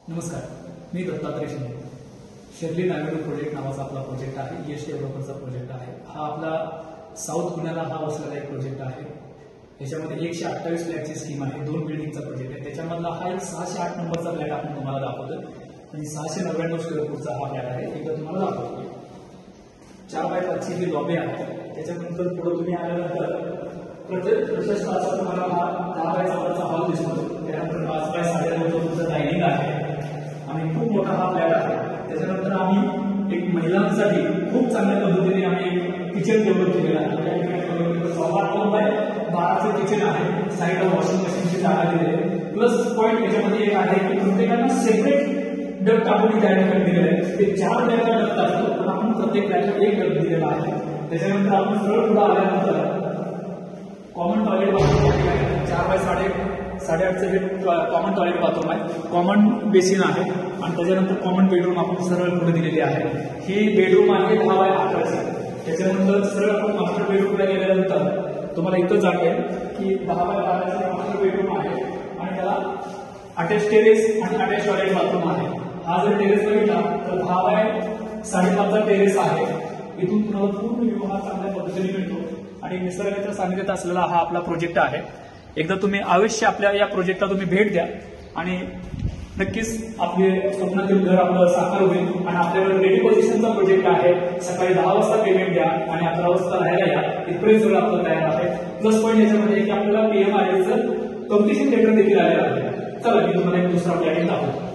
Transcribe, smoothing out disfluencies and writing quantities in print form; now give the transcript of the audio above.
नमस्कार, मी Dattatray Shinde. Shirley नॅव्हेन्यू project नावाचा आपला प्रोजेक्ट आहे. ईएस डेव्हलपरचा प्रोजेक्ट आहे. हा आपला साऊथ पुण्याला हा वसलेला एक प्रोजेक्ट आहे. याच्यामध्ये 128 फ्लॅटची स्कीम आहे. 2 बिल्डिंगचा प्रोजेक्ट आहे. त्याच्यामधला हा एक 608 नंबरचा फ्लॅट आपण तुम्हाला दाखवतो आणि 699 स्क्वेअर फूटचा हा फ्लॅट आहे. एकदा तुम्हाला दाखवतो. 4x5 जी लॉबी आहे. त्याच्यानंतर पुढे तुम्ही आल्यानंतर प्रशस्ताचा तुम्हाला हा 10x4चा हॉल दिसतो. त्यानंतर 5x9 तुमचं डायनिंग आहे आणि खूप मोठा हा फ्लॅट आहे. त्याच्यानंतर आम्ही एक महिलांसाठी खूप चांगल्या पद्धतीने आम्ही किचन डेव्हलप केलेलं आहे. 12x12 किचन आहे. साईडला वॉशिंग मशीनची जागा दिलेली आहे. प्लस पॉईंट याच्यामध्ये एक आहे की प्रत्येकाला सेपरेट डक्ट आपण त्या ठिकाणी दिलेलं आहे. ते 4 फ्लॅटला डक्ट असतो, पण आपण प्रत्येक फ्लॅटला 1 डक्ट दिलेला आहे. त्याच्यानंतर आपण सरळ पुढे आल्यानंतर कॉमन टॉयलेट बाथरूम आहे. 4x8.5चं हे कॉमन टॉयलेट बाथरूम आहे. कॉमन बेसिन आहे आणि त्याच्यानंतर कॉमन बेडरूम आपण सरळ पुढे दिलेली आहे. ही बेडरूम आहे 10x11ची. त्याच्यानंतर सरळ आपण मास्टर बेडरूमला गेल्यानंतर तुम्हाला इथं जाणवेल की 10x12चे मास्टर बेडरूम आहे आणि त्याला अटॅच टेरेस आणि अटॅच टॉयलेट बाथरूम आहे. हा जर टेरेस बघितला तर 10x5.5चा टेरेस आहे. इथून तुम्हाला पूर्ण व्ह्यू हा चांगल्या पद्धतीने मिळतो आणि निसर्गाच्या सानिध्यात असलेला हा आपला प्रोजेक्ट आहे. एकदा तुम्ही अवश्य आपल्या या प्रोजेक्टला तुम्ही भेट द्या आणि नक्कीच आपले स्वप्नातील घर आपलं साकार होईल. आणि आपल्याकडे रेडी पोझिशनचा प्रोजेक्ट आहे. सकाळी 10 वाजता पेमेंट द्या आणि 11 वाजता राहायला या. इथपर्यंत सगळं आपलं तयार आहे. प्लस पॉईंट याच्यामध्ये की आपल्याला PMILचं कम्प्लिशन लेटर देखील आलेलं आहे. चला मी तुम्हाला एक दुसरा प्लॅनिंग दाखवतो.